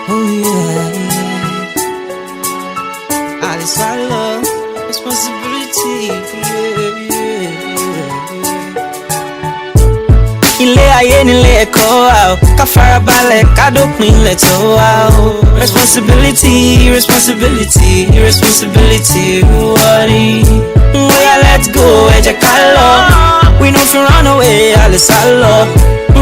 Oh yeah. All this I love, responsibility. Ilé ayé nílé ẹ̀kọ́ wa o, ká farabalẹ̀ ká dópin ilẹ̀ tó wá o. Responsibility, responsibility, responsibility. Oya let's go, ẹ jẹ́ ká lọ. We no fit run away, a lè sá lọ.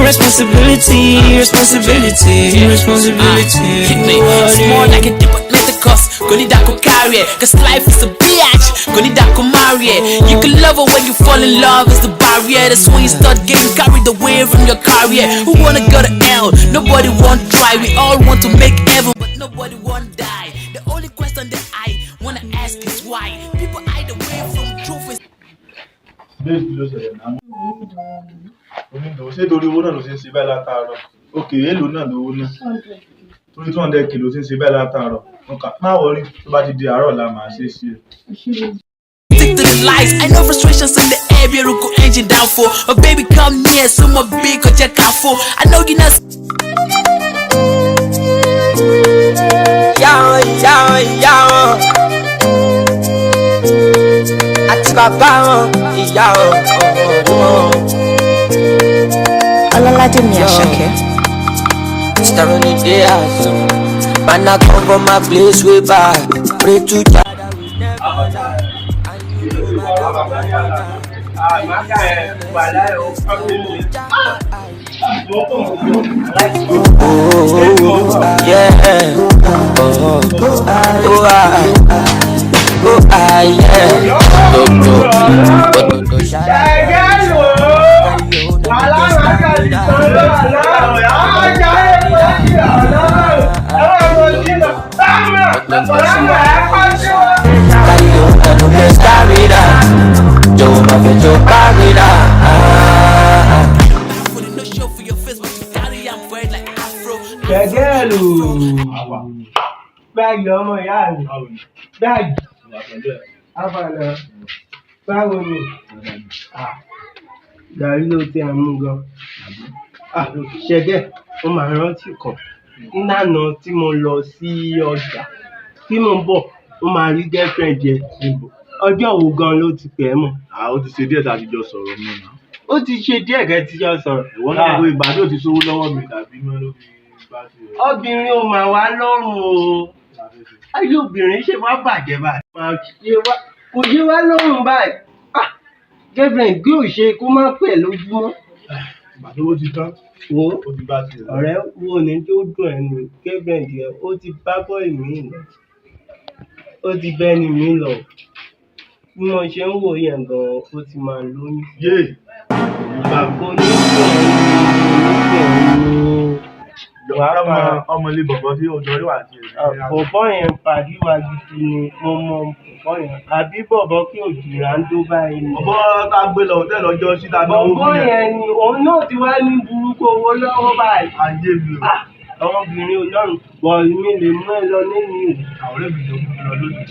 Responsibility, responsibility, responsibility. It's more like a dip but let the cost. Go need that go carry it, cause life is a bitch. Go need that go marry it. You can love her when you fall in love, is the barrier. That's when you start getting carried away from your career. Who wanna go to hell? Nobody want try. We all want to make heaven, but nobody want die. The only question that I wanna ask is why people hide away from truth. Onídò ṣé torí owó náà ló ṣe ń ṣe báyìí látàárọ̀? Òkè èlò náà lówó náà. Torí 200 kilo ṣe ń ṣe báyìí látàárọ̀. Ọkà má wọrí tó bá ti di àárọ̀ la máa ṣe ṣe. Stick to the lies. I know frustrations in the air, be go engine down for. Oh baby, come near, so my big go check out for. I know you not. Yao. Àti bàbá wọn, ìyá wọn. Ọlọ́ládé Àṣàkẹ́. Star on the day so man I come from my place way back. Pray to God that we never die. Báàgì ọmọ ìyá mi. Báàgì. Àfàlà. Báwo ni? Gàrí ló ti àmú gan. Ṣẹ̀gẹ́, mo máa rántí kan. Nílànà tí mo lọ sí ọjà. Tí mo ń bọ̀, mo máa rí girlfriend yẹn. Ọjọ́ wo gan ló ti pẹ́ mọ̀? Ó ti ṣe díẹ̀ tá a ti jọ sọ̀rọ̀ mọ́ náà. Ó ti ṣe díẹ̀ kẹ́ tí jọ sọ̀rọ̀. Ìwọ náà wo ìgbà tó ti sówó lọ́wọ́ mi tàbí mọ́ ló fi bá ti rẹ̀. Obìnrin ò máa wá lọ́rùn o. Ayé obìnrin ṣe wá bàjẹ́ báyìí. Kò ṣe wá lọ́rùn báyìí. Girlfriend bí ò ṣe kó má pẹ̀ lójúmọ́. Ìgbà tó ti tán. Wo ó ti bá ti rẹ̀. ọ̀rẹ́ wo ni tó dùn ẹnu girlfriend yẹn ó ti bá bọ́ọ̀lù mi lọ. Ó ti bẹ́ni mi lọ. Bí mo ṣe ń wò yẹn gan-an ó ti máa lóyún. Yé! Bàbá oníṣòwò ọmọ ilé bọ̀bọ̀ tí ó jọrí wà sí rẹ̀. Bọ̀bọ̀ yẹn pàdé wa gidi ni mo mọ bọ̀bọ̀ yẹn. Àbí bọ̀bọ̀ kí òjìrà ń dó báyìí ni. Bọ̀bọ̀ tá a gbé lọ hòtẹ́ẹ̀lì ọjọ́ sí tàbí owó Bọ̀bọ̀ yẹn ni òun náà ti wá ní burúkú owó lọ́wọ́ báyìí. Ayé mi o. Àwọn obìnrin olórùn bọ̀ mi lè mú ẹ lọ nínú ìlú. Àwọn ọ̀rẹ́ mi ló mú mi lọ lónìí.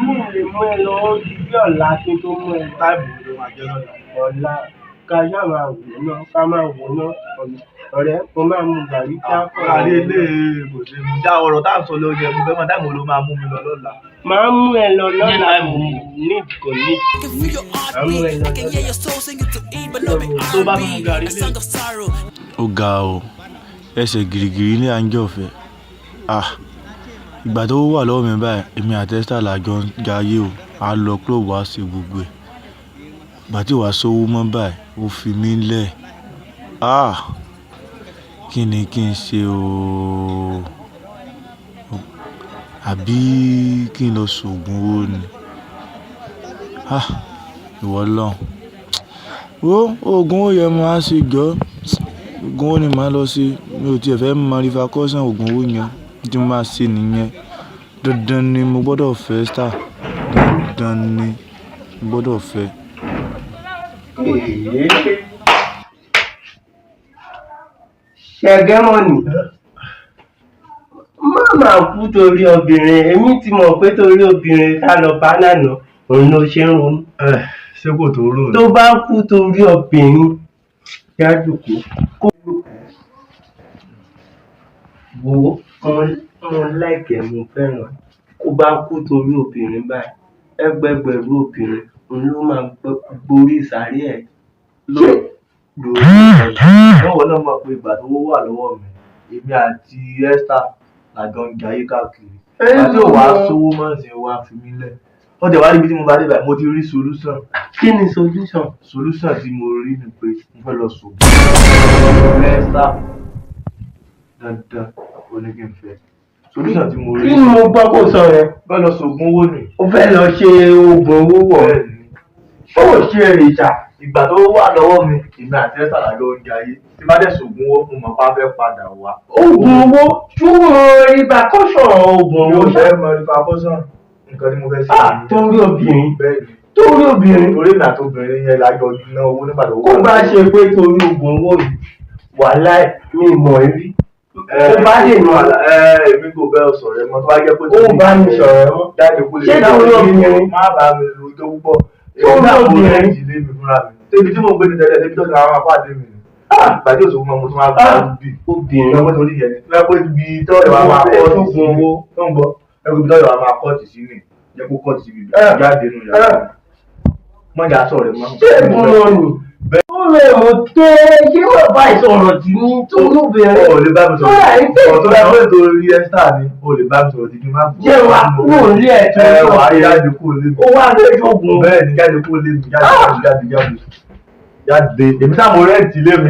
Mi lè mú ẹ lọ ó di bí ọ̀la kí n tó mú ẹ lọ. Táìmù ló máa jẹ́ lọ́la. Ọ̀la ká ṣáà máa wò ná ká máa wò ná ọ̀rẹ́ mo máa mú gàrí ká fọ́. Gàrí ilé kò ṣe mú já ọ̀rọ̀ tá à ń sọ lóye mo fẹ́ mọ̀ táìmù ló máa mú mi lọ lọ́la. Máa mú ẹ lọ lọ́la ní kò ní. Máa mú ẹ lọ lọ́la. Tó bá fún mi gàrí ilé. Ó ga o ẹsẹ̀ gìrìgìrì ní àńjọ̀fẹ́ ìgbà tó wà lọ́wọ́ mi báyìí èmi àti Esther làjọ ń jayé o a lọ club wá ṣe gbogbo ẹ̀ ìgbà tí wàá sówó mọ́ báyìí ó fi mí lẹ̀ kí ni kí n ṣe o àbí kí n lọ ṣoògùn owó ni ìwọ lọ́hùn wo oògùn owó yẹn mo á ṣe jọ oògùn owó ni màá lọ ṣe mi ò tiẹ̀ fẹ́ mọ rifakọ́sán oògùn owó yẹn tí mo máa ṣe nìyẹn dandan ni mo gbọ́dọ̀ fẹ́ Esther dandan ni mo gbọ́dọ̀ fẹ́. Ṣẹ̀gẹ́ mọ́nì má máa kú torí obìnrin èmi ti mọ̀ pé torí obìnrin ká lọ bá nànà òun ló ṣe ń ronú. ṣé kò tó rò ní. tó bá kú torí obìnrin kí á jòkó kó wo mo láìkẹ́ mo fẹ́ràn kó bá kú torí obìnrin báyìí ẹgbẹgbẹ̀rún obìnrin òun ló máa gborí ìsàrí ẹ̀ lórí lọ́wọ́ náà mọ̀ pé ìgbà tó wà lọ́wọ́ mi èmi àti Esther làjọ ń jayé káàkiri àti òwà sówó mọ́ sí wa fi mí lẹ̀ ó dẹ̀ wá níbi tí mo bá dé báyìí mo ti rí solution. kí ni solution tí mo rí ni pé mo fẹ́ lọ sògùn Esther dandan ó ní kí n fẹ́ solution tí mo rí. kí ni mo gbọ́ kó sọ yẹn fẹ́ lọ sògùn owó nì. ó fẹ́ lọ ṣe oògùn owó wọ̀ ó ṣe èrìjà ìgbà tó wà lọ́wọ́ mi èmi àti Esther làjọ ń jayé tí bá dẹ̀ sògùn owó mo mọ̀ pé a fẹ́ padà wá. oògùn owó túmọ̀ repercussion oògùn owó yóò fẹ́ mọ repercussion nǹkan tí mo fẹ́ ṣe nìyẹn. torí obìnrin bẹ́ẹ̀ ni torí obìnrin torí ìgbà tó obìnrin yẹn lájọ ná owó nígbà tó kó bá ṣe pé torí oògùn owó yìí wàhálà mi mọ̀ ẹ́ rí ó bá lè nù àlà. èmi kò bẹ́ẹ̀ sọ̀rọ̀ ẹ mọ́ tó bá jẹ́ pé ó bá mi sọ̀rọ̀ ẹ mọ́ jáde kó lè ṣé torí obìnrin má bá mi lu ijó púpọ̀ torí obìnrin ìdílé mi fúnra mi débi tí mo gbé ní tẹ́lẹ̀ débi tó ti àwọn apá àdé mi ni gbàdé òṣòwò mọ́ mo tún máa bá bí obìnrin ọmọ torí yẹn ni wọ́n pé ibi tọ́lẹ̀ wa máa kọ́ ọ̀tì sí owó tó ń bọ̀ ẹ̀rù ibi tọ́lẹ̀ wa máa kọ́ ọ̀tì sí ni jẹ́ kó kọ́ ọ̀tì sí ibi jáde nù yàrá mọ́jà sọ̀rọ̀ ẹ̀ mọ́. ṣé ìgbìmọ̀ ni ó lè mọ̀ pé ṣé wọ́n bá ìsọ̀rọ̀ tì ní torí obìnrin o lè bá mi sọ̀rọ̀ ọ̀tọ́ ẹ̀ fẹ́ torí Esther ni o lè bá mi sọ̀rọ̀ tìjú má bọ̀. ṣé wàá kúrò ní ẹ̀tọ́ ẹ wà á jáde kúrò lé mi. ó wá lójú ogun bẹ́ẹ̀ ni jáde kúrò lé mi jáde èmi sáà mo rẹ́ǹtì lé mi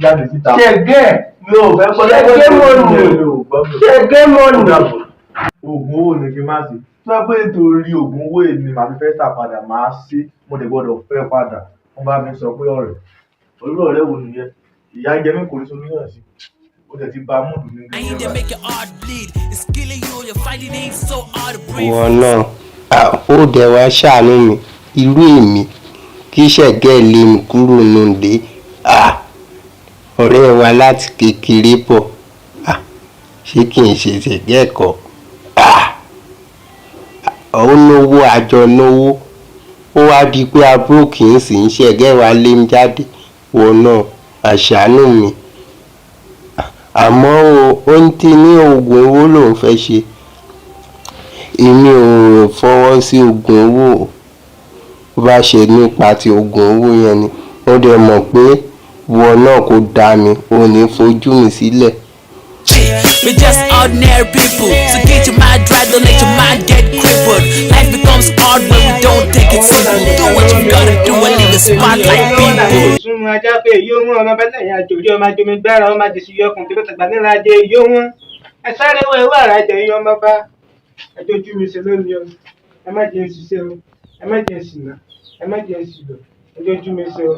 jáde síta. ṣẹ̀gẹ́ mi ò fẹ́ kọ́ ṣẹ̀gẹ́ mọ́nù ṣẹ̀gẹ́ mọ́nù. oògùn owó ni kí n má ṣe tó yẹ pé nítorí oògùn owó èmi màá fi fẹ́ tà padà máa ṣe mo lè gbọ́dọ̀ fẹ́ padà wọ́n bá mi sọ pé ọ̀rẹ́ olú ọ̀rẹ́ wo nìyẹn ìyá jẹ mí kò ní solution sí ó tẹ̀ ti ba múùdù nínú wọn náà ó dẹ̀ wá ṣàánú mi irú èmi kí ṣẹ̀gẹ́ lé mi kúrò nùdé ọ̀rẹ́ wa láti kékeré bọ̀ ṣé kì í ṣe ṣẹ̀gẹ́ ẹ̀kọ́ ó náwó àjọ náwó ó wá di pé abúrò kì í sì ń ṣẹ̀gẹ́ wa lé mi jáde wọn náà àṣàánú mi àmọ́ ó ń tí ní oògùn owó lòún fẹ́ ṣe èmi ò fọwọ́ sí oògùn owó bá ṣe nípa ti oògùn owó yẹn ni ó dẹ̀ mọ̀ pé wọn náà kò dá mi ò ní fojú mi sílẹ̀. We're just ordinary people, so get your mind right, don't let your mind get crippled. Life becomes hard when we don't take it simple. Do what you gotta do and leave the spotlight people. Súnmọ́ ajá pé èyí òun ọmọ bẹ́ẹ̀ lẹ́yìn àjò orí ọmọ ajomi gbára ọmọ àjèsí yọkùn tí ó tàgbà nílá ajé èyí òun. Ẹ sáré wọ ìwé àrà jẹ iye ọmọ bá ẹjọ́ ojú mi ṣe lónìí o. Ẹ má jẹ́ ṣiṣẹ́ o, ẹ má jẹ́ ṣìnà, ẹ má jẹ́ ṣìlò, ẹjọ́ ojú mi ṣe o.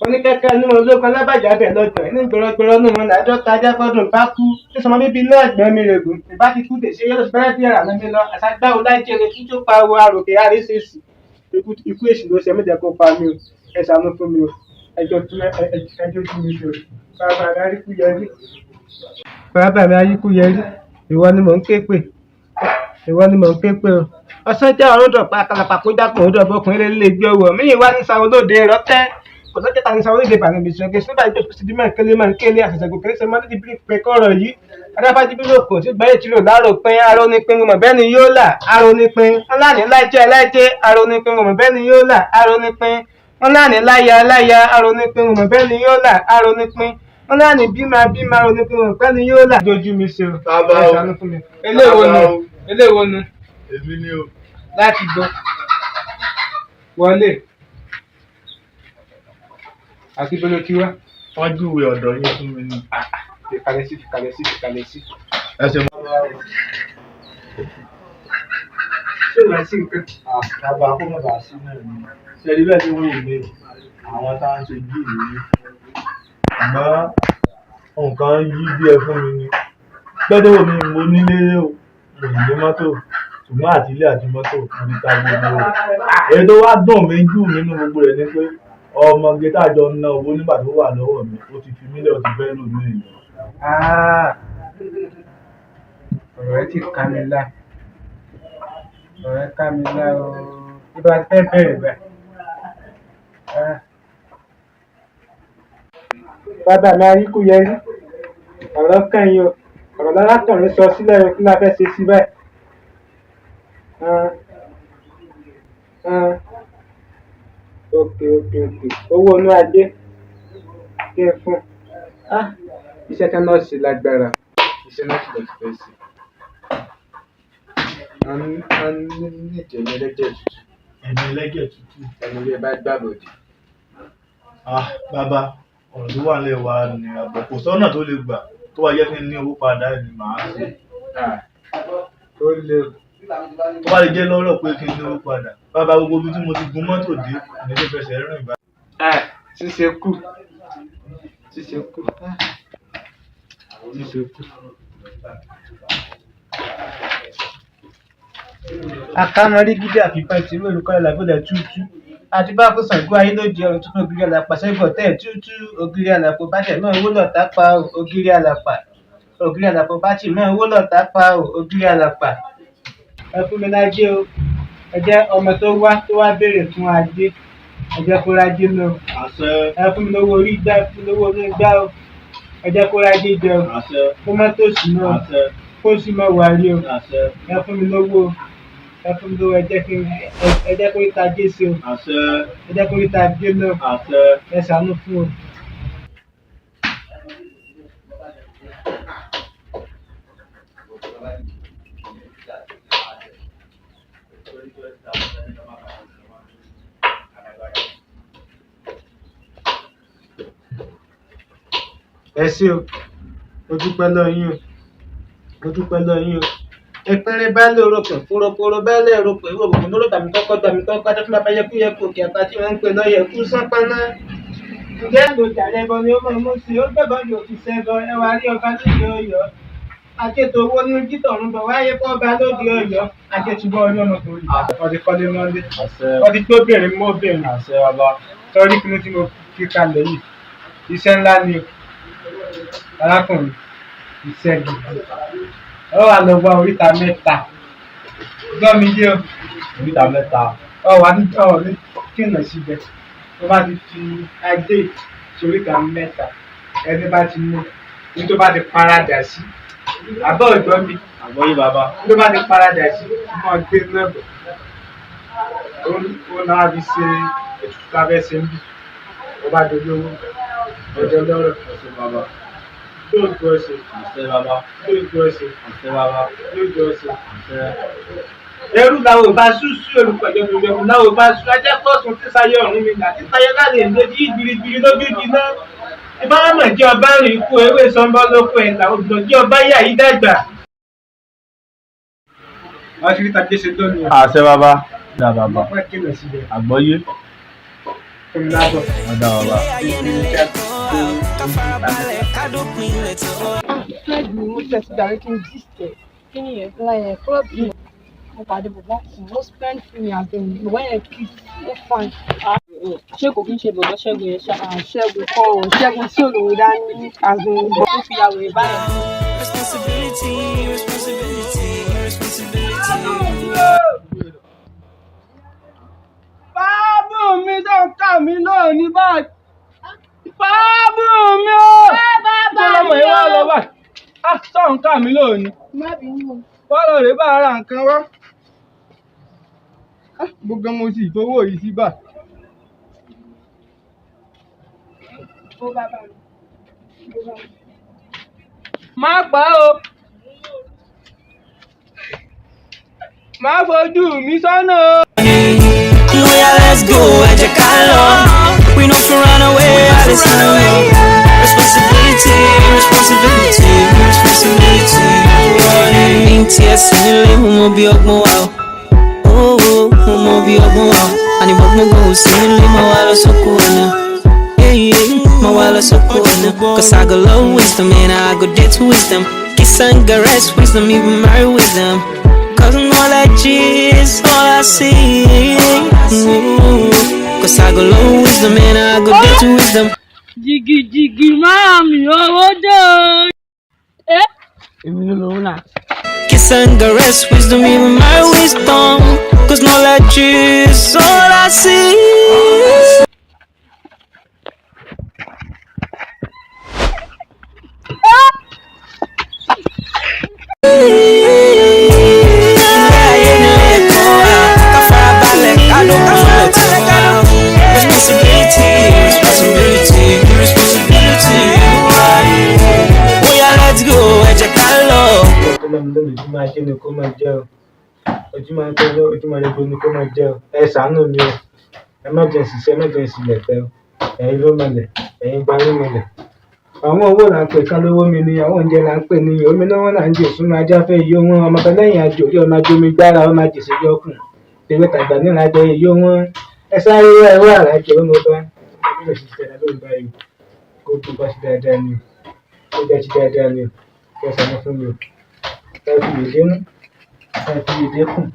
Oníkẹ́kẹ́ ní ológun alábàjá bẹ̀ lọ́jọ́ ní gbọ̀rọ̀gbọ̀rọ̀ ní wọn lájọ́ tajá fọ́dún bá kú tí sọmọ bíbí inú ẹ̀gbọ́n mi rẹ̀ gùn ìbá ti kú tèṣe yóò fẹ́rẹ́ bí ẹ̀rà lọ́mí lọ àṣàgbáwo láìjẹ́rẹ́ kí tó pa owó àròkè àríṣèṣì ikú èṣù ló ṣe méjì kó pa mí o ẹ ṣàánú fún mi o ẹjọ́ tí mi ṣe o bàbá mi aríkú yẹrí bàbá mi aríkú yẹrí ìwọ ni mò ń ké pè o ọsán jẹ́ ọ̀run dọ̀pá àkàlàpà kó dákun òun dọ̀bọ̀ ọkùnrin lè gbé owó mí ìwá ní sáwọn olóde rọ́tẹ́ kò lọ́jọ́ ta ní sáwọn olóde bàrẹ̀ bìsọ̀ gẹ̀ síbà ìjọ kùsì dímọ̀ nkélé àṣẹṣẹ́gun kìí ṣe mọ́tò ìbílẹ̀ pẹ̀ kọ́rọ̀ yìí adáfájú bí lóko tí gbáyé tí lò láàròpin arónípin mọ̀ bẹ́ẹ̀ ni yóò là arónípin wọn láàní lájẹ́ arónípin mọ̀ bẹ́ẹ̀ ni yóò là arónípin wọn láàní láya arónípin mọ̀ bẹ́ẹ̀ ni yóò là arónípin wọn láàní bímọ arónípin mọ̀ bẹ́ẹ̀ ni yóò là. ojú mi ṣe o ẹ ṣàánú fún mi eléwo nu èmi ni o láti gbọ́ wọlé àti bolo kí wá. wọ́n júwe ọ̀dọ̀ yín fún mi ni. fìkàlẹ̀ sí. ẹsẹ̀ mọ́. ṣé ìwà sí nǹkan. bàbá kó mọ̀ bá sí náà ni ṣe ẹni bẹ́ẹ̀ tí wọ́n yìí lé àwọn tá à ń ṣe jí ìrírí ṣùgbọ́n nǹkan yí díẹ̀ fún mi ni gbẹ́dọ̀ mi mo nílé o mo sì ní mọ́tò ṣùgbọ́n àti ilé àti mọ́tò mo ti ta gbogbo rẹ̀ èyí tó wá dùn mí jù nínú gbogbo rẹ̀ ni pé ọmọge tájọ ná owó nígbà tó wà lọ́wọ́ mi ó ti fi mílíọ̀nù ti fẹ́ lò ní ìlú. ọ̀rọ̀ ẹ ti ká mi lá o ibà fẹ́ bẹ̀rẹ̀ bẹ́ẹ̀ Bàbá mi aríkú yẹrí ọ̀rọ̀ kan yìí o ọ̀rọ̀ lárákùnrin sọ sílẹ̀ o kí la fẹ́ ṣe sí báyìí. Ok owó inú ajé kí n fún iṣẹ́ kan náà ṣe lágbára iṣẹ́ náà ṣe lọ sí fẹ́ sí. a ní ìjẹ̀ni ẹlẹ́jẹ̀ tútù. ẹni ẹlẹ́jẹ̀ tútù. ẹni ilé bá gbàbọ̀dé. Bàbá ọ̀rọ̀ tó wà nílẹ̀ wa ni àbọ̀ kò sọ́nà tó lè gbà tó wá yẹ kí n ní owó padà ni màá ṣe. ó lè tó bá lè jẹ́ lọ́rọ̀ pé kí n ní owó padà bàbá gbogbo ibi tí mo ti gun mọ́tò dé ní tó fẹsẹ̀ rìn bá. ṣíṣe kù. akámọ́rí gidi àfipá ìtìrú olùkọ́ ìlàgbọ́dẹ̀ tútù àti bá kó Ṣàngó ayé ló di ọ̀run tó fún ògiri àlàpà sẹ́gbọ̀ tẹ̀ tútù ògiri àlàpò bá tẹ̀ náà owó lọ́ọ̀tà pa ògiri àlàpò bá tì náà owó lọ́ọ̀tà pa ògiri àlàpà. ẹ fún mi lájé o ẹ jẹ́ ọmọ tó wá béèrè fún ajé ẹ jẹ́ kó rájé lọ. ẹ fún mi lówó orí gbá ẹ fún mi lówó orí gbá o ẹ jẹ́ kó rájé jẹ o kó má tó sí náà kó sì má wà rí o ẹ fún mi lówó ẹ fún mi lówó ẹ jẹ́ kó rí ta jé sí o ẹ jẹ́ kó rí ta jé náà ẹ ṣàánú fún o. ẹ ṣé o mo dúpẹ́ lọ́ọ́ yín o ìpínlẹ̀ báálé orókè fúrofúro báálé orókè ìwòbùkún lóró tàbí kọ́kọ́ adéfúnlá bá yẹkú òkè àpá tí wọ́n ń pè lọ́yẹ̀ kú sánpáná. ǹjẹ́ ló jàre ẹbọ ni ó mọ̀ mú sí ó gbẹ̀bọ̀ yóò fi ṣẹ́gun ẹwà rí ọba lóde Ọ̀yọ́ àjètò owó ní títọ̀run bọ̀ wáyé fún ọba lóde Ọ̀yọ́ àjètúbọ̀ ọlọ́mọ tó rí ọdí kọ́lé mọ́lé ọdí tó bèrè mọ́ bèrè sọrí kí ló tí mo fi kalẹ̀ yìí iṣẹ́ ńlá ni arákùnrin iṣẹ́ gidi ọ wà lọ wá oríta mẹ́ta gbọ́ mi yé o oríta mẹ́ta ọ wà ní kìnnà síbẹ̀ tó bá ti fi ajé sí oríta mẹ́ta ẹni bá ti mú ní tó bá ti paradà sí àbọ̀ ìgbọ́ mi àgbọ́yé bàbá tó bá ti paradà sí mọ́ gbé náà bọ̀ ó náà fi ṣe ètùtù lábẹ́ ṣe ń bì ó bá dolówó ọjọ́ lọ́rọ̀ ọ̀sẹ̀ bàbá lóògùn ọ̀sẹ̀ àṣẹ bàbá lóògùn ọ̀sẹ̀ àṣẹ bàbá lóògùn ọ̀sẹ̀. àṣẹ. ẹrú làwọn ò bá ṣúṣú olùkọ̀jọ̀gbọ̀n làwọn ò bá ṣú ajá pọ̀sùn tí sáyé ọ̀run mi là tí sáyé láti èdèjì gbirigbiri lójú jiná ìbáramọ̀ jẹ́ ọba rìn ikú ewé sọ́nbọ́ lóko ẹ̀ta òdùdó jẹ́ ọba yà yí dàgbà. wọ́n ti rí tàbí ṣe tó ní o. àṣẹ bàbá dá bàbá wọ́n kìlọ̀ síbẹ̀. àgbọ́yé fún mi lábọ̀. ọ̀dà bàbá. Fred ni mo tẹ̀ sí darí kí n jíṣẹ́ kí ni yẹn láyé kúrọ́bì mo pàdé bọ̀bọ̀ kan ló spend fún mi àgbẹ̀mí bọ̀bọ̀ yẹn kí ó fine. Ṣé kò kí n ṣe bọ̀bọ̀ Ṣẹ́gun yẹn ṣá? Ṣẹ́gun kan ò Ṣẹ́gun tí olówó dání àgbẹ̀mí bọ̀ tó fi yàwó ìbáyọ̀. Fáàbù mi tó ń kà mí lónìí báyìí. Fáàbù mi o. Bọ́lọ́mọ̀ yẹn wá lọ báyìí. Tó ń kà mí lónìí. Má bínú. Bọ́lọ̀ rẹ̀ bá ara nǹkan wá. Gbogbo mo sì fowó yìí sí bá. Ó bàbá mi. Má pa o. Má fojú mi sọ́nà o. Yeah, let's go, we know to run away, responsibility. Ain't here singing, mo bi ogbon wa o. Mo bi ogbon wa o. Ani mo go singing, mo wa lo soko na. Mo wa lo soko na. 'Cause I got low wisdom and I got dead to wisdom. Kiss and caress wisdom, even marry wisdom. 'Cause all I is all I see. 'Cause I got low wisdom and I got dead to wisdom. Jìgìjìgì máa mi owó dé. Èmi ló lówó náà. Kiss and caress wisdom, even my wisdom. 'Cause knowledge is all I see. lọ́mọ lónìí ojúmọ́ ajé ni kó máa jẹ́ o ojúmọ́ ajé ojúmọ́ rẹ ni kó máa jẹ́ o ẹ ṣàánú mi o ẹ má jẹ́ ṣiṣẹ́ ẹ má jẹ́ sílẹ̀ tẹ o ẹ̀yin ló mọ̀lẹ̀ ẹ̀yin gba ló mọ̀lẹ̀ àwọn owó là ń pè ká lówó mi ni àwọn oúnjẹ là ń pè ní omi náà wọn là ń jẹ òsúnmọ́ ajá fẹ́ yó wọn ọmọ kan lẹ́yìn àjò orí ọmọ ajomi gbára ọmọ àjèsè yọkùn tèwé tàgbà nílà ajẹ yó wọn ẹ sáré ẹ wá àràjẹ ọmọ bá ẹ sì tẹ̀lé lórí báyìí kó tó bá sí dáadáa ni o ó jẹ́ sí dáadáa ni o kí ẹ sàmọ́ fún mi o ẹ fi èdè nú ẹ fi èdè kùn.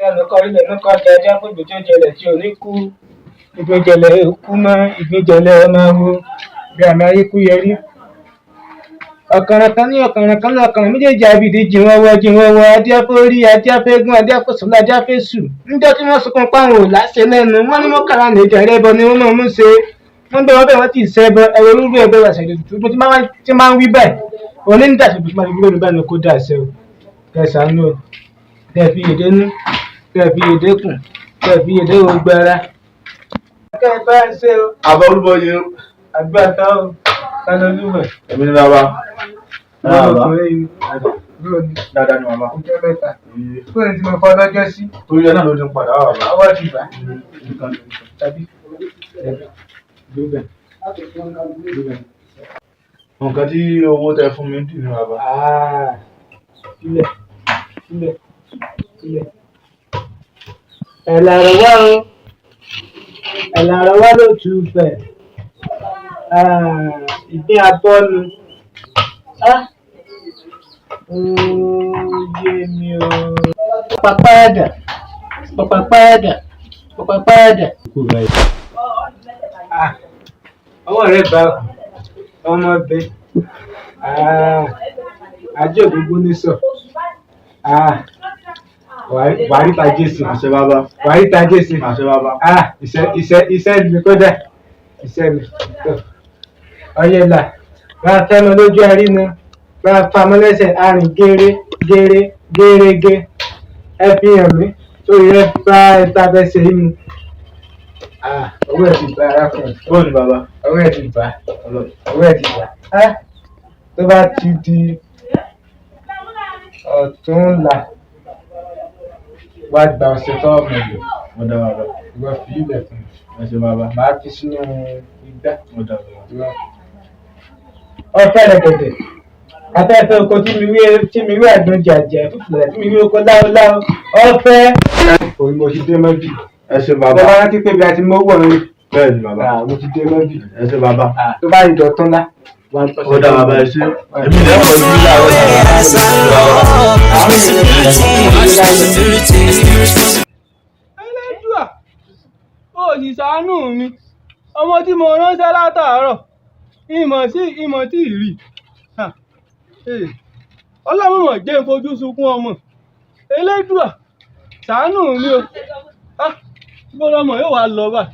ẹnu kọ́ ilẹ̀ ẹnu kọ́ jẹ ajá fún ìgbésẹ̀ jẹlẹ̀ tí ò ní kú ìgbéjẹlẹ̀ kú mọ́ ìgbéjẹlẹ̀ ọmọ wo bí àmì ayé kú yẹrí ọ̀kànràn kan ní ọ̀kànràn kan náà ọ̀kànràn méjèèjì àbìdí jìnwọ́wọ́ adíáfórí adíáfégún adíáfòsùnlá adíáfésù níjọ́ tí wọ́n sunkún páwọn ò láṣẹ lẹ́nu wọ́n ní mọ́kànlá nìjà ẹ̀rẹ́bọ ni wọ́n náà mú ṣe wọ́n bẹ̀ wọ́n bẹ̀ wọ́n ti ṣẹ́bọ ẹ̀rọ olúgbé ẹ̀bẹ̀ wà ṣẹ̀dẹ̀ tuntun tí máa ń wí bẹ́ẹ̀ òní ní dàṣẹ́ tuntun máa fi gbé bẹ́ẹ̀ ni kó dàṣẹ́ o kẹsàn-án o kẹ́ fi èdè nú kẹ́ fi èdè kùn kẹ́ fi èdè gbogbo ara. kẹ́ ẹ bá ń ṣe o. àbá olúbọ yẹn. àgbàtà o kánà olúwẹ̀. èmi ní bàbá. Dáadáa ni màmá. Ọjọ́ mẹ́ta. Fóònù tí mo fọ́ lọ́jọ́ sí. Torí ẹ náà ló ti ń padà wá bàbá. Ọwọ́ ti bá. Tàbí nǹkan tí owó tẹ fún mi dì ní bàbá. Sílẹ̀. Ẹ̀làrọ̀ wá o. Ẹ̀làrọ̀ wá ló tù fẹ̀. Ìgbín abọ́nu. Yé mi o. Pàpàdà. Ọwọ́ rẹ̀ bá ọmọ bẹ. Ajé ògúngún ní sọ. Wàríta Jésù. àṣẹ bàbá. Wàríta Jésù. àṣẹ bàbá. Iṣẹ́ mi kódà. Iṣẹ́ mi. Ọyẹ́là. Bá a fẹ́ lọ lójú ẹrí náà. Bá a fa mọ́lẹ́sẹ̀ arìn gérégé ẹ fi hàn mí sórí ẹ bá ẹ tá a fẹ́ ṣe yín mu. Owó ẹ̀ ti bá arákùnrin. bó ni bàbá. Owó ẹ̀ ti bá. Tó bá ti di ọ̀túnla wá gba ọ̀sẹ̀ tó ọmọ lò. mo dá bàbá. Ìwọ fi ilẹ̀ fún mi. àṣẹ bàbá. Màá fi sínú igbá. mo dá bàbá. Ọ̀fẹ́ rẹ̀gẹ̀dẹ̀. Afẹ́fẹ́ oko tí mi wí ẹ̀gbọ́n jàjẹ́ fúnfúnlẹ̀ tí mi wí oko láóláó ọ̀fẹ́. Òun mo ti dé mọ́bì. ẹ ṣé bàbá. Bàbá rántí pé bí a ti mọ́wọ́ rẹ̀. bẹ́ẹ̀ ni bàbá. Mo ti dé mọ́bì. ẹ ṣé bàbá. Tó bá rí dọ̀tún lá. ó dá bàbá ẹ ṣé. èmi lè kọ́ sí ilé àwọn Ẹlẹ́dùà ó sì ṣàánú mi ọmọ tí mo ránṣẹ́ látàárọ̀ ìmọ̀ tí ì rí ọlọ́run mọ̀ jẹ́ fojú sunkún ọmọ Ẹlẹ́dùà ṣàánú mi o bó lọmọ yóò wá lọ báyìí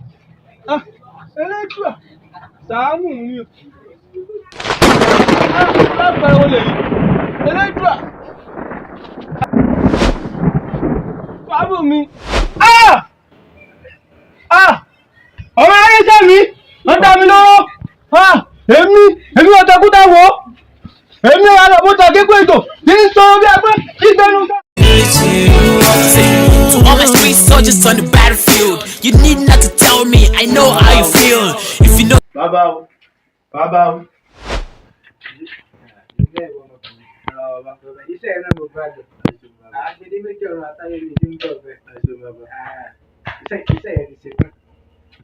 Ẹlẹ́dùà ṣàánú mi o lápẹ̀rẹ̀ olè yìí Ẹlẹ́dùà fábù mi ọmọ ayé jẹ́ mi wọ́n dá mi lọ́wọ́ èmi ọ̀tọ̀kúta wọ́ èmi àlọ́mọ́tò kíkó ètò kì í sọ bí ẹgbẹ́ ìgbẹ́nu ká. To all my street soldiers on the battlefield, you need not to tell me, I know how you feel. If you know. bàbá o. bàbá o. Iṣẹ́ náà mo bá jọ. Àgbèdé méjì ọ̀run àtàyè mi ti ń bọ̀ bẹ́ẹ̀. Iṣẹ́ yẹn ti ṣe tán.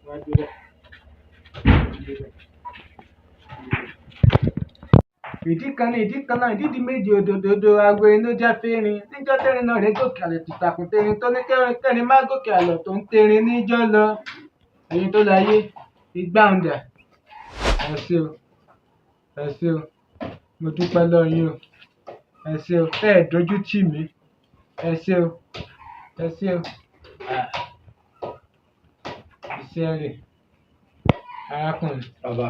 Wọ́n á gbé bẹ́ẹ̀. Ìdí kan náà ìdí méjì òdòdó agbo inú já fẹ́rin níjọ́ tẹ́rin náà rẹ̀ gòkè àlọ́ tìtàkùn tẹ́rin tó ní kẹ́rin má gòkè àlọ́ tó ń tẹ́rin níjọ́ lọ. Ẹ̀yin tó láyé igbá ń dà. Ẹ ṣé o mo dúpẹ́ lọ́wọ́ yín o. Ẹ ṣé o ẹ dojú tì mí. Ẹ ṣé o. Iṣẹ́ rẹ̀ arákùnrin. bàbá.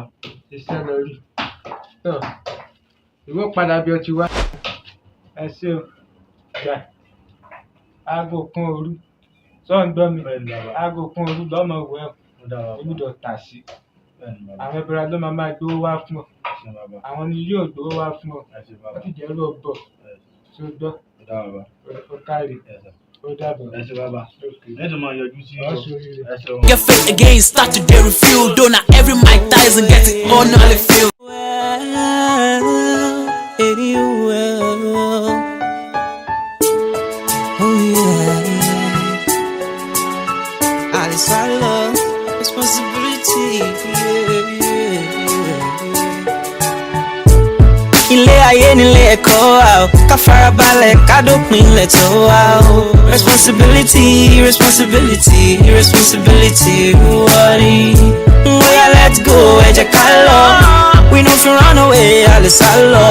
Iṣẹ́ lórí. Ìwọ padà bí o ti wá. Ẹ ṣé o. Gbà. Aago kan òru. Sọ́ọ̀n gbọ́ mi. Aago kan òru lọ́mọ wẹ̀ ọ́. Olùdọ̀ tà sí. Àwọn ẹbẹ̀rẹ̀ ló máa gbówó wá fún ọ. Àwọn ni yóò gbówó wá fún ọ. Wọ́n ti jẹ́ ẹrú ọ̀bọ̀. Ṣé o gbọ́? Dábàá. Ó kárí. Ó dàbọ̀. Ẹ ṣé bàbá. Ẹ tún máa yọjú sí ọ. Ẹ ṣé wọn. Get fit again, start to get refuel. Don't not every Mike Tyson get it on all it feel. Alice, I love responsibility. Ilé ayé nílé ẹ̀kọ́ wa o, ká farabalẹ̀ ká dópin ilẹ̀ tó wá o. Responsibility, responsibility, responsibility, worry. Oya let's go, ẹ jẹ́ ká lọ. We no fit run away, a lè sá lọ.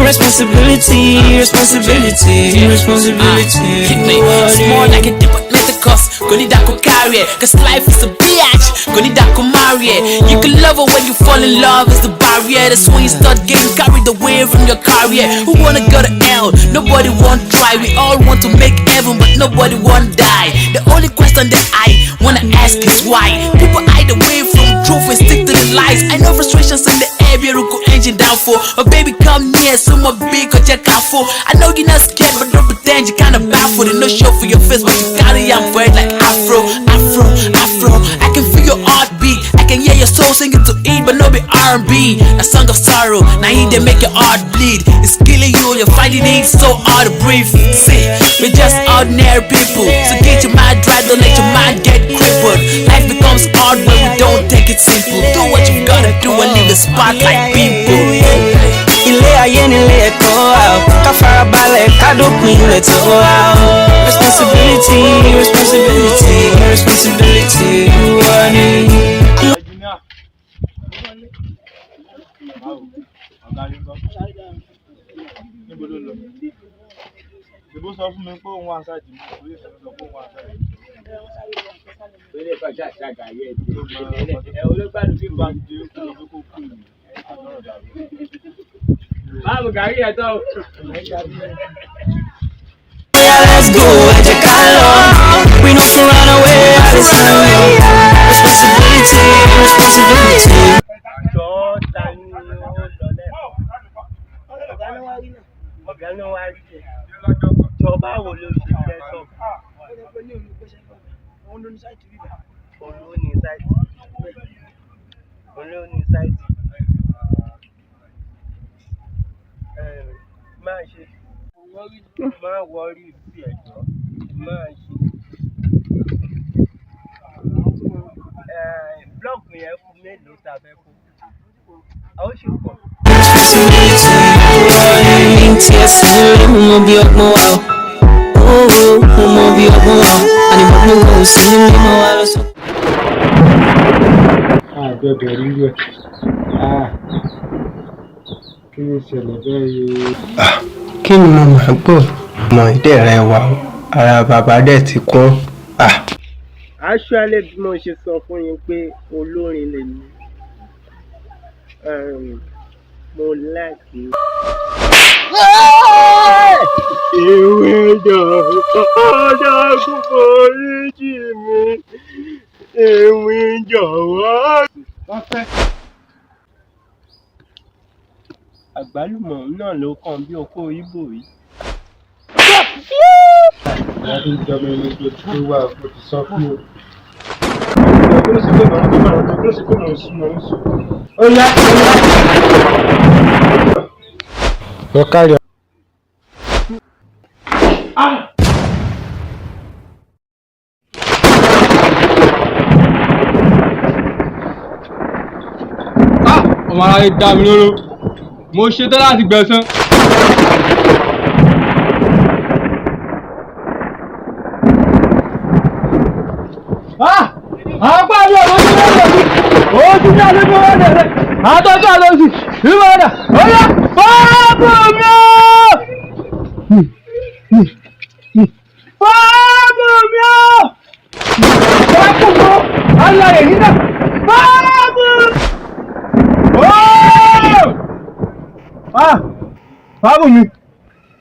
Responsibility, responsibility, responsibility, It's more like a dip but the cost. Go need that go carry it. Cause life is a bitch. Go need that go marry it. You can love her when you fall in love is the barrier. That's when you start getting carried away from your career. Who wanna go to hell? Nobody want try. We all want to make heaven but nobody want die. The only question that I wanna ask is why people hide away from truth and stick to the lies. I know frustrations in the air, go engine down for. But baby come near, someone big or check out for. I know you're not scared but don't pretend you kinda baffled. And no show for your face but you carry on for it like Afro, Afro, Afro. I can feel your heartbeat, I can hear your soul singing to eat but no be R&B. A song of sorrow, now he they make your heart bleed. It's killing you, you're finding it so hard to breathe. See, we're just ordinary people, so get your mind right, don't let your mind get crippled. Life becomes hard when we don't take it simple. Do what you gotta do and leave the spot like people. ilé ayé nílé ẹ̀kọ́ wa o, ká farabalẹ̀ ká dópin ilẹ̀ tó wá o. Responsibility, responsibility, responsibility, worry. Engineer. Báwo? Ọ̀gá yín kọ́. Níbo ló lọ? Ìbò sọ fún mi pé òun wá sáàjì mi, orí ìṣẹ̀lẹ̀ sọ pé òun wá sáàjì mi. Orí ẹ̀fọ́ ṣàṣàgà yẹ ẹ̀ olóògbàdùn bí bá. Báwo gàrí ẹ̀ tọ́? Yeah, let's go, ẹ jẹ́ ká lọ. We no fit run away, a lè sá lọ. Responsibility, responsibility. Jọ ta ni ó lọ lẹ́kọ̀ọ́? Ọ̀gá náà wá rí ẹ̀. Jọ báwo ló ṣe fẹ́ sọ? Olóní sáìtì. Olóní sáìtì. Máa ṣe. Máa wọrí bí ẹ̀jọ́. Máa ṣe. Blọọkù yẹn fún mélòó ta fẹ́ kó? Àwọn ṣe pọ̀. Responsibility, worry. Tí ẹ sì ń lé mo bí ọgbọ́n wa o. Mo bí ọgbọ́n wa o. Ànímọ́ mi wò sí ní mo wá lọ sọ. Àgbẹ̀bẹ̀ rí rẹ̀. Kí ló ṣẹlẹ̀ báyìí? Kí ni mo máa gbọ́? Ọmọ ìdẹ́rẹ̀ wa ara bàbá dẹ̀ ti kún. Aṣọ alẹ́ bí mo ṣe sọ fún yín pé olórin lè ní. Mo láàkì. Ìwé jọ̀wọ́ kúkọ oríjì mi. Ìwé jọ̀wọ́. Àgbálùmọ̀ náà ló kàn bí okó Ìgbò yìí. Ìyá tó ń jọmọ ẹni tó wà kò ti sọ fún mi. Ó yá. Ó kárí. Ọmọ aráyé dá mi lóró, mo ṣetán láti gbẹ̀san. Àwọn pàdé ọ̀rọ̀ ti lọ́dọ̀ sí, òun ti ní àlejò wọn dẹ̀rẹ̀, àtọ́jú àlọ́sì, ìwọ̀dà, ọ̀yá, fọ́ọ̀bù mi ó! Fọ́ọ̀bù mi ó! Fọ́ọ̀bù mi ó! Ayọ̀ èyí náà, fọ́ọ̀bù! Fọ́ọ̀bù mi,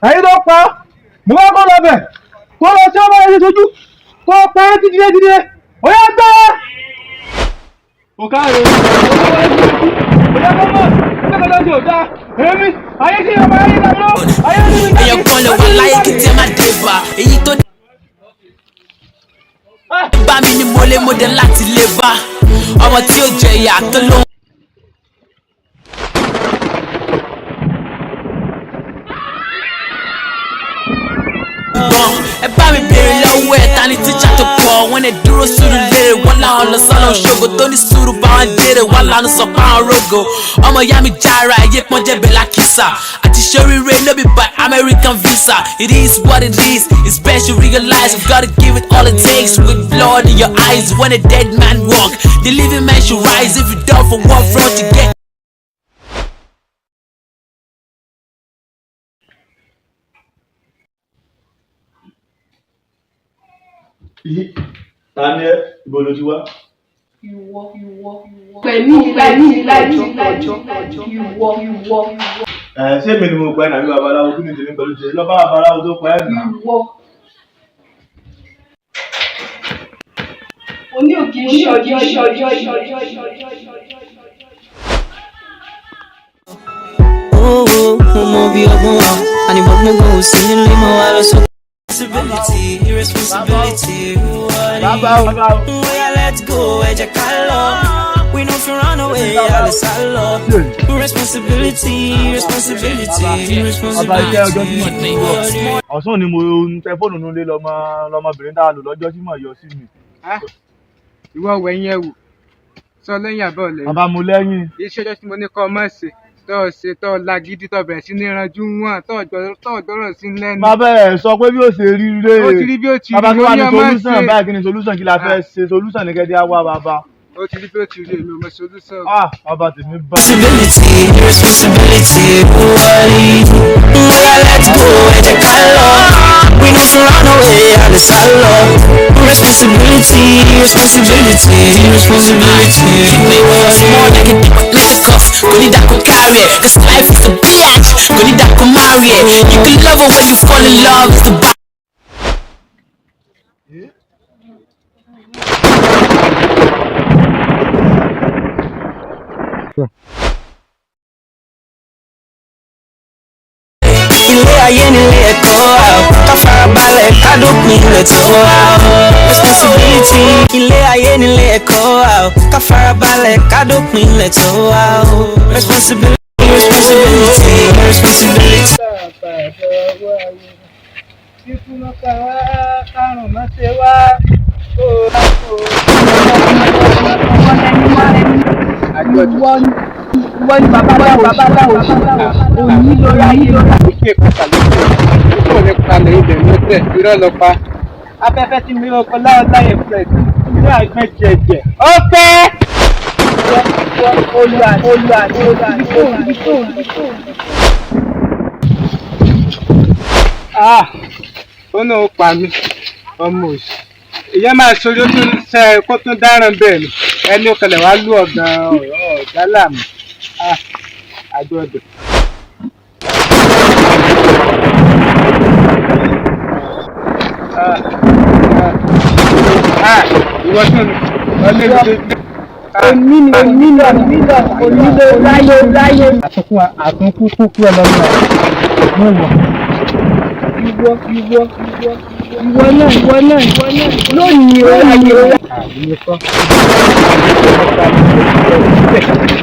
ẹ̀yin tó pa, mo bá kọ́ lọ bẹ̀, kó lọ sí ọmọ ẹni sojú, kó pa ẹ́ ti dídé. Ó yá gbé! Ó káre! Ó yá kọ́mọ̀! lọ́jọ́ ọ̀dá èmi ayé tí ọmọ ayé lọ́wọ́ ayé tí mi. èèyàn kan lè wà láyé kí tẹ́ máa dé bá èyí tó bá mi ní mo dé láti lè bá ọmọ tí ó jẹ ìyá tó lóhùn. ẹ bá mi bèrè lọ́wọ́ ẹ̀ tani tíjà tó pọ̀ wọ́n lè dúró sùúrù léèrè wọ́n láwọn lọ sọ́nà ṣògo tó ní sùúrù bá wọn dèrè wọ́n lánàá sọ pé àwọn rogo ọmọ ìyá mi jára ẹ̀yẹ pọ́n jẹ́ bẹ̀lá kìsà àti ṣoríire no be by American visa it is what it is it's best you realize you gotta give it all it takes with blood in your eyes when a dead man walk the living man should rise if you down for one front you get. Tani ibo ló ti wá? Pẹ̀lú Ṣé èmi ni mo gba ìnáwó babaláwo kí ni tèmi pẹ̀lú tèmi lọ́ba babaláwo tó pa ẹ̀ nà? Oní òkè ṣọjọ́. Mo bí ọgbọ́n wa, àníbọ̀ gbogbo òsì nílé mọ́ wa lọ sọ. Irresponsibility, let's go, we know if you run away, Irresponsibility. Ọ̀sán ni mo tẹ fóònù nílé lọmọbìnrin tá a lò lọ́jọ́ tí mo yọ sí mi. Ìwọ wẹ̀yìn ẹ̀wù sọ lẹ́yìn àbọ̀ lẹ́yìn. Bàbá mo lẹ́yìn. Iṣẹ́ ọjọ́ tí mo ní kọ́ ọ máa ṣe tọ́ ṣe tọ́ lagídí tọ́ bẹ̀rẹ̀ sí ní ranjú wọn tọ́ gbọ́rọ̀ sí lẹ́nu. Bàbá ẹ̀ sọ pé bí ó ṣe rí rè. Ó ti rí bí ó ti rí. Bàbá kí wàá ní solution báyìí kí ni solution kí la fẹ́ ṣe solution ní kẹ́dí á wá bàbá. Ó ti rí bí ó ti rí èmi ò mọ solution. Bàbá tèmi bá. Irresponsibility, let's go, we know if you run away, Irresponsibility. More like a dip, let the cuff. Go need that, go carry it. This life is a bitch. Go need that, go marry it. You can love her when you fall in love. It's the ilé ayé nílé ẹ̀kọ́ ká farabalẹ̀ ká dópin ilẹ̀ tó wá responsibility. Ilé ayé nílé ẹ̀kọ́ ká farabalẹ̀ ká dópin ilẹ̀ tó wá responsibility. Kíkúná ká wá kárùn má ṣe wá. Wọ́n ní babaláwo òní lórí ayé lórí. Ìṣe pàtàkì ìṣòro ní palẹ̀ ibẹ̀ lọ́tẹ̀ irọ́ lọ pa. Afẹ́fẹ́ tí mi ọkọ láyé fred ní àgbẹ̀ jẹ̀jẹ̀. Ó pẹ́. Olùwà. Ó náà ó pa mí ọmọ òsì. Ìyẹn máa ṣojú tó ń ṣe kó tó dáràn bẹ́ẹ̀ ni ẹni ó kẹlẹ̀ wá lú ọ̀gá ọ̀gá láàmú. Àjọ ọdẹ. Ìwọ tó ní onílé láyé. Àtúnkú kúkú ẹ lọ́nà mú wọ̀. Ìwọ náà lónìí ó láyé. Àbíyẹ kọ́.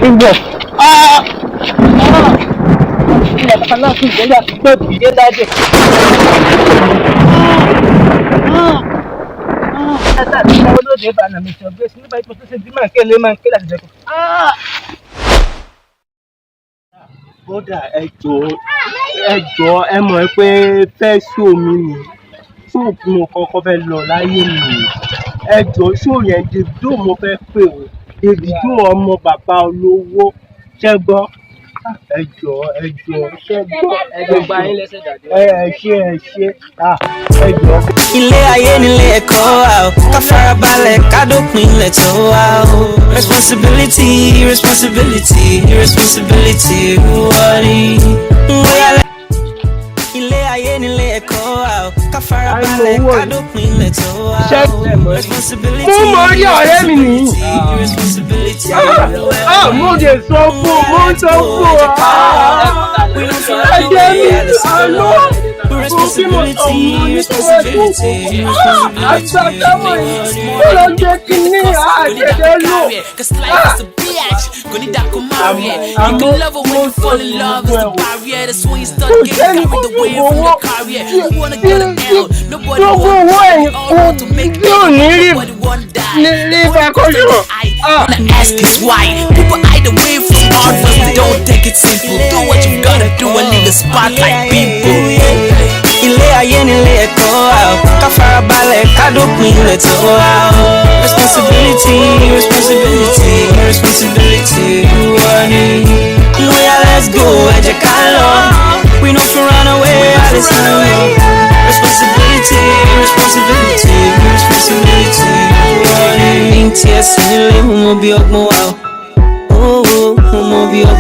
Ìwọ. Ilẹ̀ bàbá náà tún ìgbéyà tó dìde dájẹ́. Ẹ̀sà tí mo lóde ìbànú mi sọ gbé sí nígbà tí mo tún ṣe bí máa ń kéle láti jẹ́ kó. Bọ́dà ẹ jọ̀ọ́ ẹ mọ̀ pé fẹ́ ṣó mi nì ṣóòpù mo kọ́kọ́ fẹ́ lọ láyé mi ẹ jọ̀ọ́ ṣó yẹn Davido mo fẹ́ pè ó Davido ọmọ bàbá olówó ṣẹ́gbọ́ ẹ jọ̀ọ́ ṣẹ́gbọ́ ẹ gbà yín lẹ́sẹ̀ dàdé ẹ ṣe ẹ jọ̀ọ́. Ilé ayé nílé ẹ̀kọ́ ká farabalẹ̀ ká dópin ilẹ̀ tó wá responsibility. Ilé ayé nílé ẹ̀kọ́ ká farabalẹ̀ ká dópin ilẹ̀ tó wá responsibility. Fún mọ rí ọ̀rẹ́ mi nìyí. mo lè sọ fún mo sọ fún ẹ̀jẹ̀ mi àná responsibility, responsibility, àgbàdáwọ̀ yìí kó lọ jẹ́ kí ní àjẹjẹ lò. Cause life is a bitch. Gonna die come marry. You can love her when you fall in love. It's the barrier. That's when you start getting carried away from your career. You wanna go to hell. Nobody wants to make it. Nobody wanna die. I wanna ask is why people hide away from art because they don't take it simple. Do what you gotta do and leave the spotlight people. Ilé ayé nílé ẹ̀kọ́ àwọn ká farabalẹ̀ ká dópin ilẹ̀ tó wá o. Responsibility, responsibility, responsibility, wọ́n ní. Oya let's go, ẹ jẹ́ ká lọ. We no fit run away, àdìsán lọ. Responsibility, responsibility, responsibility, wọ́n ní. Ní tí ẹ sì nílé, mo mọ bí ọgbọ́n wa o. Mo mọ bí ọgbọ́n.